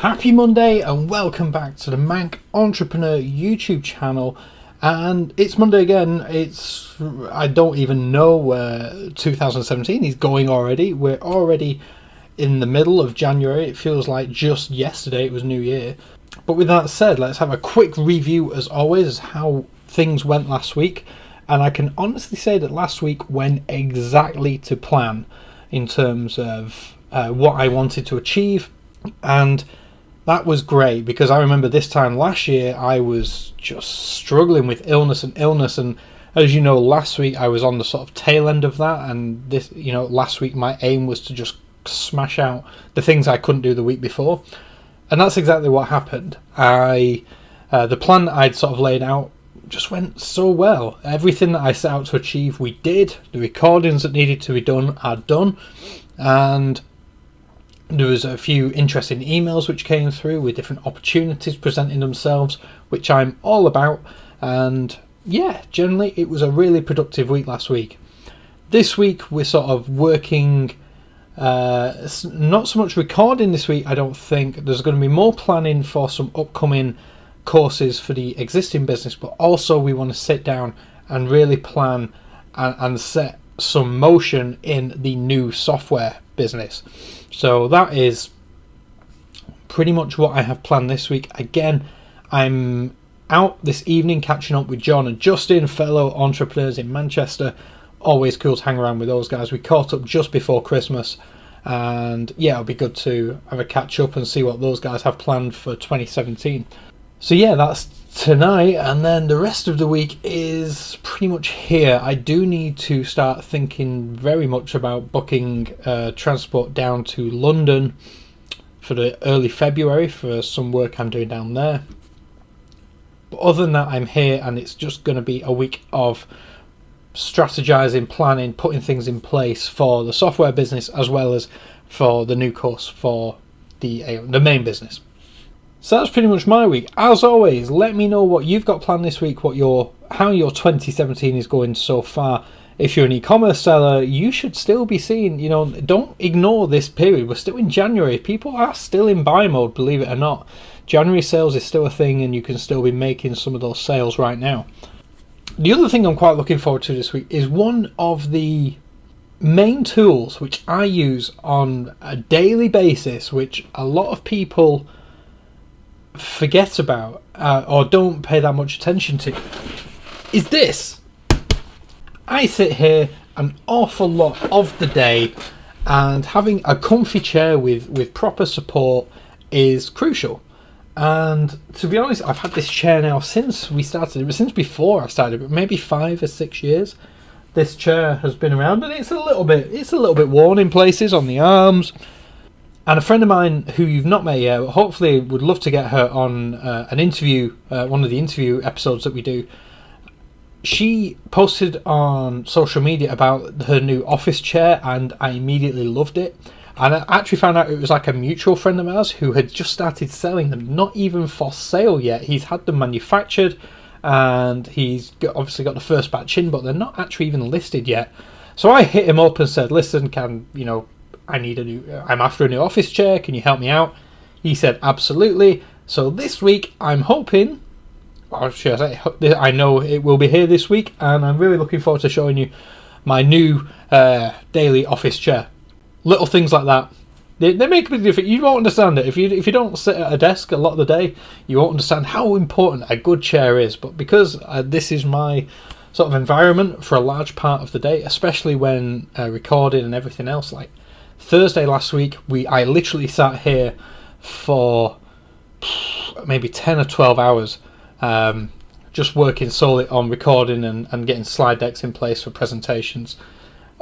Happy Monday and welcome back to the Manc Entrepreneur YouTube channel. And it's Monday again. I don't even know where 2017 is going already. We're already in the middle of January. It feels like just yesterday it was New Year. But with that said, let's have a quick review as always how things went last week. And I can honestly say that last week went exactly to plan in terms of what I wanted to achieve. And that was great, because I remember this time last year I was just struggling with illness, and as you know, last week I was on the sort of tail end of that, and last week my aim was to just smash out the things I couldn't do the week before, and that's exactly what happened. The plan that I'd sort of laid out just went so well. Everything that I set out to achieve, we did. The recordings that needed to be done are done, and there was a few interesting emails which came through with different opportunities presenting themselves, which I'm all about. And yeah, generally it was a really productive week last week. This week we're sort of working, not so much recording this week, I don't think. There's going to be more planning for some upcoming courses for the existing business, but also we want to sit down and really plan and set some motion in the new software business. So that is pretty much what I have planned this week. Again, I'm out this evening catching up with John and Justin, fellow entrepreneurs in Manchester. Always cool to hang around with those guys. We caught up just before Christmas, and yeah, it'll be good to have a catch up and see what those guys have planned for 2017. So yeah, that's tonight, and then the rest of the week is pretty much here. I do need to start thinking very much about booking transport down to London for the early February for some work I'm doing down there. But other than that, I'm here, and it's just going to be a week of strategizing, planning, putting things in place for the software business as well as for the new course for the main business. So that's pretty much my week. As always, let me know what you've got planned this week, how your 2017 is going so far. If you're an e-commerce seller, you should still be seeing, don't ignore this period. We're still in January. People are still in buy mode, believe it or not. January sales is still a thing, and you can still be making some of those sales right now. The other thing I'm quite looking forward to this week is one of the main tools which I use on a daily basis, which a lot of people forget about or don't pay that much attention to, is this. I sit here an awful lot of the day, and having a comfy chair with proper support is crucial. And to be honest, I've had this chair now since we started, since before I started, but maybe 5 or 6 years. This chair has been around, and it's a little bit worn in places on the arms. And a friend of mine who you've not met yet, hopefully would love to get her on an interview, one of the interview episodes that we do. She posted on social media about her new office chair, and I immediately loved it. And I actually found out it was like a mutual friend of ours who had just started selling them, not even for sale yet. He's had them manufactured, and he's obviously got the first batch in, but they're not actually even listed yet. So I hit him up and said, listen, I'm after a new office chair, can you help me out? He said absolutely. So this week I'm hoping, or should I say, I know it will be here this week, and I'm really looking forward to showing you my new daily office chair. Little things like that, they make a big difference. You won't understand it if you don't sit at a desk a lot of the day. You won't understand how important a good chair is. But because this is my sort of environment for a large part of the day, especially when recording and everything else, like Thursday last week, I literally sat here for maybe 10 or 12 hours just working solely on recording and getting slide decks in place for presentations.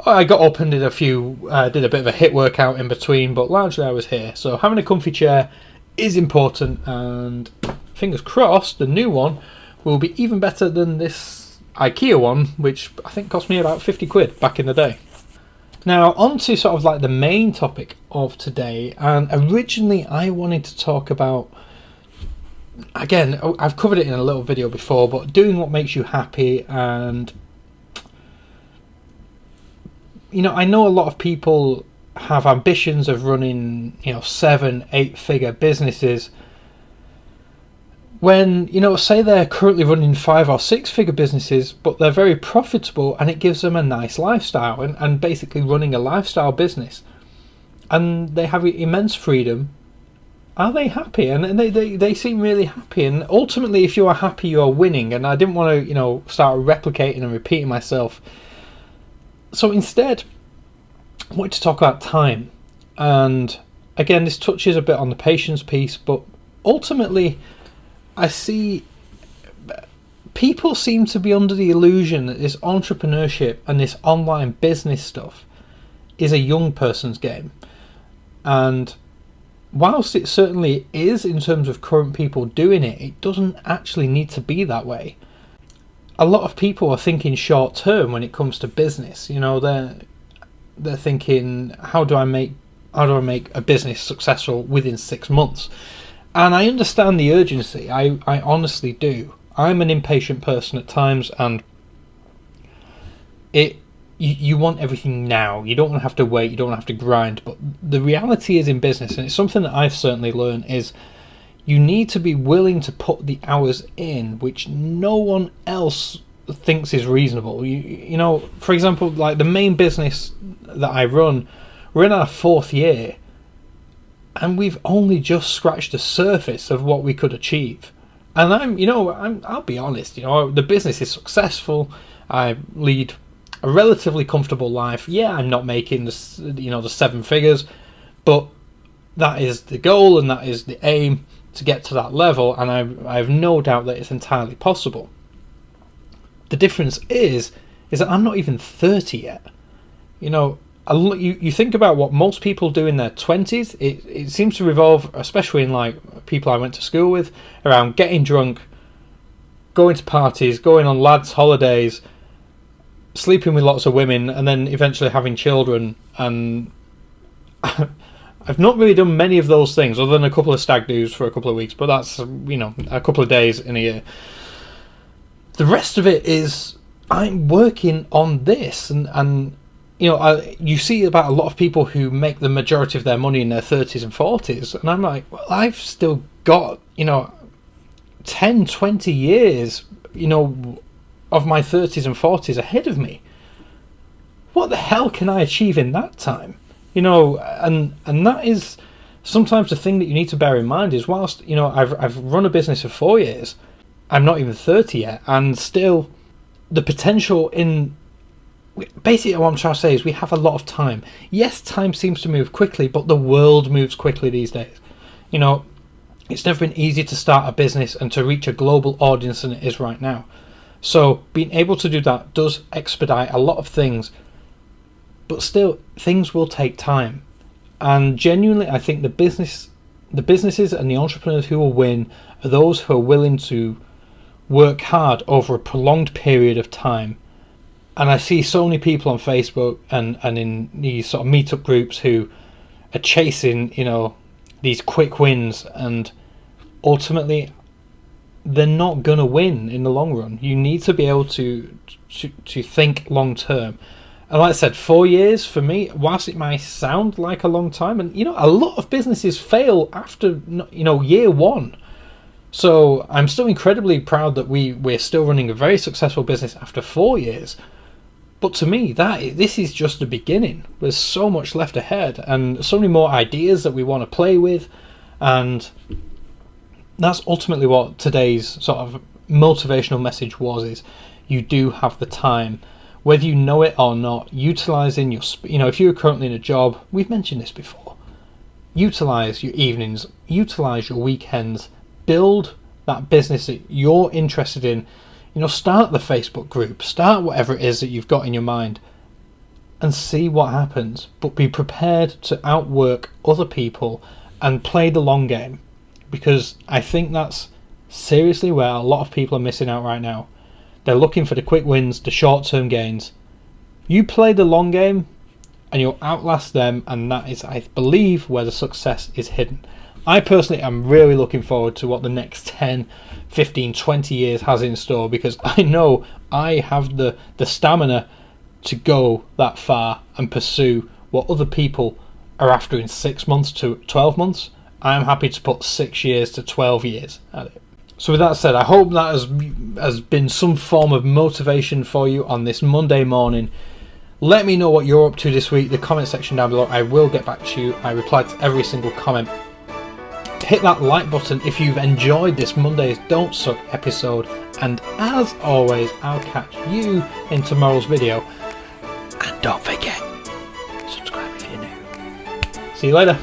I got up and did a bit of a HIIT workout in between, but largely I was here. So having a comfy chair is important, and fingers crossed the new one will be even better than this IKEA one, which I think cost me about 50 quid back in the day. Now, on to sort of like the main topic of today, and originally I wanted to talk about, again, I've covered it in a little video before, but doing what makes you happy. And I know a lot of people have ambitions of running, 7-8 figure businesses, when, say they're currently running 5 or 6 figure businesses, but they're very profitable and it gives them a nice lifestyle, and basically running a lifestyle business, and they have immense freedom. Are they happy? And they seem really happy. And ultimately, if you are happy, you are winning. And I didn't want to, start replicating and repeating myself. So instead, I wanted to talk about time. And again, this touches a bit on the patience piece, but ultimately, I see people seem to be under the illusion that this entrepreneurship and this online business stuff is a young person's game. And whilst it certainly is in terms of current people doing it, it doesn't actually need to be that way. A lot of people are thinking short term when it comes to business. They're thinking, how do I make a business successful within 6 months? And I understand the urgency. I honestly do. I'm an impatient person at times, and you want everything now. You don't want to have to wait. You don't want to have to grind. But the reality is in business, and it's something that I've certainly learned, is you need to be willing to put the hours in, which no one else thinks is reasonable. For example, like the main business that I run, we're in our 4th year, and we've only just scratched the surface of what we could achieve. And I'll be honest, the business is successful. I lead a relatively comfortable life. Yeah, I'm not making the 7 figures, but that is the goal and that is the aim, to get to that level, and I have no doubt that it's entirely possible. The difference is that I'm not even 30 yet. You think about what most people do in their 20s, it seems to revolve, especially in like people I went to school with, around getting drunk, going to parties, going on lads' holidays, sleeping with lots of women, and then eventually having children. And I've not really done many of those things, other than a couple of stag do's for a couple of weeks, but that's a couple of days in a year. The rest of it is I'm working on this, and you see about a lot of people who make the majority of their money in their 30s and 40s, and I'm like, well, I've still got 10, 20 years of my 30s and 40s ahead of me. What the hell can I achieve in that time? And that is sometimes the thing that you need to bear in mind, is whilst I've run a business for 4 years, I'm not even 30 yet, and still the potential in basically what I'm trying to say is we have a lot of time. Yes, time seems to move quickly, but the world moves quickly these days. It's never been easier to start a business and to reach a global audience than it is right now. So being able to do that does expedite a lot of things, but still things will take time. And genuinely, I think the businesses and the entrepreneurs who will win are those who are willing to work hard over a prolonged period of time. And I see so many people on Facebook and in these sort of meetup groups who are chasing, these quick wins, and ultimately they're not going to win in the long run. You need to be able to think long term. And like I said, 4 years for me, whilst it might sound like a long time, and a lot of businesses fail after year one. So I'm still incredibly proud that we're still running a very successful business after 4 years. But to me, this is just the beginning. There's so much left ahead, and so many more ideas that we want to play with, and that's ultimately what today's sort of motivational message was: is you do have the time, whether you know it or not. Utilizing your, if you're currently in a job, we've mentioned this before. Utilize your evenings, utilize your weekends, build that business that you're interested in. Start the Facebook group, start whatever it is that you've got in your mind, and see what happens. But be prepared to outwork other people and play the long game, because I think that's seriously where a lot of people are missing out right now. They're looking for the quick wins, the short-term gains. You play the long game and you'll outlast them, and that is, I believe, where the success is hidden. I personally am really looking forward to what the next 10, 15, 20 years has in store, because I know I have the stamina to go that far and pursue what other people are after in 6 months to 12 months, I am happy to put 6 years to 12 years at it. So with that said, I hope that has been some form of motivation for you on this Monday morning. Let me know what you're up to this week, the comment section down below. I will get back to you. I reply to every single comment. Hit that like button if you've enjoyed this Monday's Don't Suck episode. And as always, I'll catch you in tomorrow's video. And don't forget, subscribe if you're new. See you later.